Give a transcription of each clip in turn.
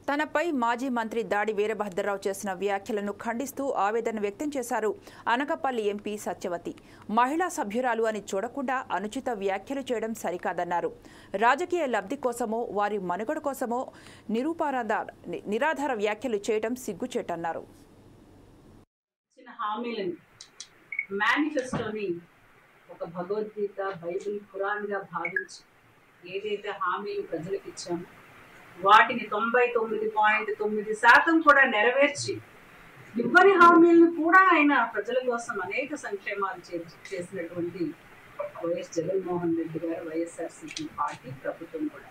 తనపై మాజీ మంత్రి దాడి వీరభద్రరావు చేసిన వ్యాఖ్యలను ఖండిస్తూ ఆవేదన వ్యక్తం చేశారు అనకాపల్లి ఎంపీ సత్యవతి. మహిళా సభ్యురాలు అని చూడకుండా అనుచిత వ్యాఖ్యలు చేయడం సరికాదన్నారు. రాజకీయ లబ్ధి కోసమో వారి మనుగడ కోసమో నిరాధార వ్యాఖ్యలు చేయడం సిగ్గుచేటన్నారు. మేనిఫెస్టోని ఒక భగవద్గీత, బైబిల్, ఖురాన్గా భావించి ఏదైతే హామీలు ప్రజలకు ఇచ్చామో వాటిని 99.9% కూడా నెరవేర్చి ఇవ్వని హామీలను కూడా ఆయన ప్రజల కోసం అనేక సంక్షేమాలు చేసినటువంటి వైఎస్ జగన్మోహన్ రెడ్డి గారు, వైఎస్ఆర్సీపీ పార్టీ ప్రభుత్వం కూడా.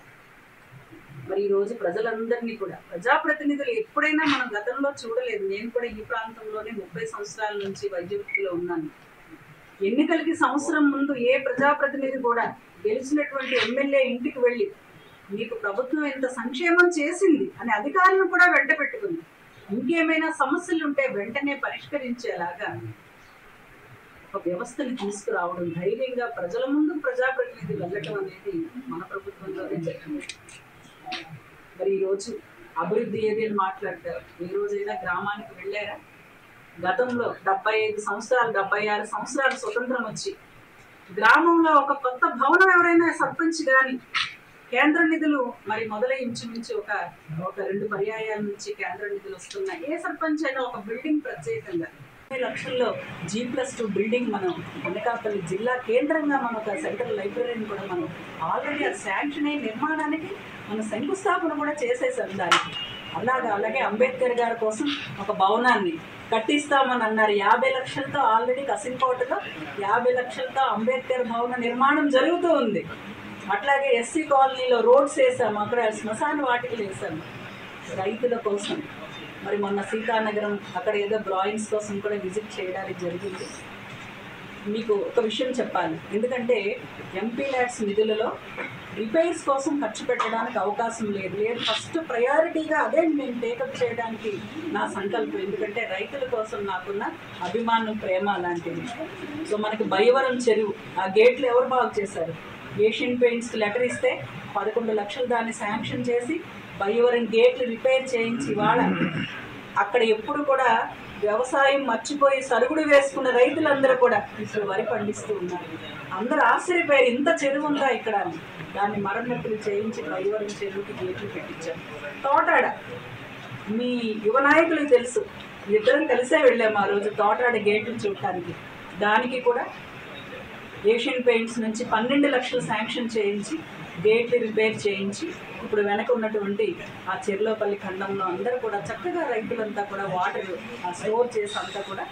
మరి ఈరోజు ప్రజలందరినీ కూడా ప్రజాప్రతినిధులు ఎప్పుడైనా మనం గతంలో చూడలేదు. నేను కూడా ఈ ప్రాంతంలోనే 30 సంవత్సరాల నుంచి వైద్య వృత్తిలో ఉన్నాను. ఎన్నికలకి సంవత్సరం ముందు ఏ ప్రజాప్రతినిధి కూడా గెలిచినటువంటి ఎమ్మెల్యే ఇంటికి వెళ్ళి మీకు ప్రభుత్వం ఎంత సంక్షేమం చేసింది అని అధికారులను కూడా వెంట పెట్టుకుంది. ఇంకేమైనా సమస్యలు ఉంటే వెంటనే పరిష్కరించేలాగా ఒక వ్యవస్థని తీసుకురావడం, ధైర్యంగా ప్రజల ముందు ప్రజాప్రతినిధి వెళ్ళటం అనేది మన ప్రభుత్వంలోనే జరిగింది. మరి ఈరోజు అభివృద్ధి ఏది అని మాట్లాడతారు. ఏ రోజైనా గ్రామానికి వెళ్ళారా? గతంలో 75 సంవత్సరాలు 76 సంవత్సరాలు స్వతంత్రం వచ్చి గ్రామంలో ఒక కొత్త భవనం ఎవరైనా సర్పంచ్ కానీ కేంద్ర నిధులు మరి మొదలై ఇంచుమించు ఒక 2 పర్యాయాల నుంచి కేంద్ర నిధులు వస్తున్నాయి. ఏ సర్పంచ్ అయినా ఒక బిల్డింగ్ ప్రత్యేకంగా 20 లక్షల్లో G+2 బిల్డింగ్ మనం అనకాపల్లి జిల్లా కేంద్రంగా మనం ఒక సెంట్రల్ లైబ్రరీని కూడా మనం ఆల్రెడీ అది శాంక్షన్ అయ్యి నిర్మాణానికి మన శంకుస్థాపన కూడా చేసేసాం దానికి. అలాగే అంబేద్కర్ గారి కోసం ఒక భవనాన్ని కట్టిస్తామని అన్నారు. 50 లక్షలతో ఆల్రెడీ కసింకోటలో 50 లక్షలతో అంబేద్కర్ భవన నిర్మాణం జరుగుతూ ఉంది. అట్లాగే ఎస్సీ కాలనీలో రోడ్స్ వేసాము, అక్కడ శ్మశాన వాటికలు వేసాము రైతుల కోసం. మరి మొన్న సీతానగరం అక్కడ ఏదో డ్రాయింగ్స్ కోసం కూడా విజిట్ చేయడానికి జరిగింది. మీకు ఒక విషయం చెప్పాలి, ఎందుకంటే ఎంపీ ల్యాడ్స్ నిధులలో రిపైర్స్ కోసం ఖర్చు పెట్టడానికి అవకాశం లేదు. ఫస్ట్ ప్రయారిటీగా అదే నేను టేకప్ చేయడానికి నా సంకల్పం. ఎందుకంటే రైతుల కోసం నాకున్న అభిమానం, ప్రేమ అలాంటిది. సో మనకి బయ్యవరం చెరువు ఆ గేట్లు ఎవరు బాగు చేశారు? ఏషియన్ పెయింట్స్కి లెటర్ ఇస్తే 11 లక్షలు దాన్ని శాంక్షన్ చేసి బయ్యవరం గేట్లు రిపేర్ చేయించి ఇవాళ అక్కడ ఎప్పుడు కూడా వ్యవసాయం మర్చిపోయి సరుగుడు వేసుకున్న రైతులందరూ కూడా ఇప్పుడు వరి పండిస్తూ ఉన్నారు. అందరూ ఆశ్చర్యపోయారు, ఇంత చెరువు ఉందా ఇక్కడ అని. దాన్ని మరమ్మతులు చేయించి బయ్యవరం చెరువుకి గేట్లు పెట్టించారు. తోటాడ మీ యువ నాయకులకు తెలుసు, ఇద్దరం కలిసే వెళ్ళాము ఆ రోజు తోటాడ గేట్లు చూడటానికి. దానికి కూడా ఏషియన్ పెయింట్స్ నుంచి 12 లక్షలు శాంక్షన్ చేయించి గేట్లు రిపేర్ చేయించి ఇప్పుడు వెనక ఉన్నటువంటి ఆ చెర్లోపల్లి ఖండంలో అందరూ కూడా చక్కగా రైతులంతా కూడా వాటర్ స్టోర్ చేసి అంతా కూడా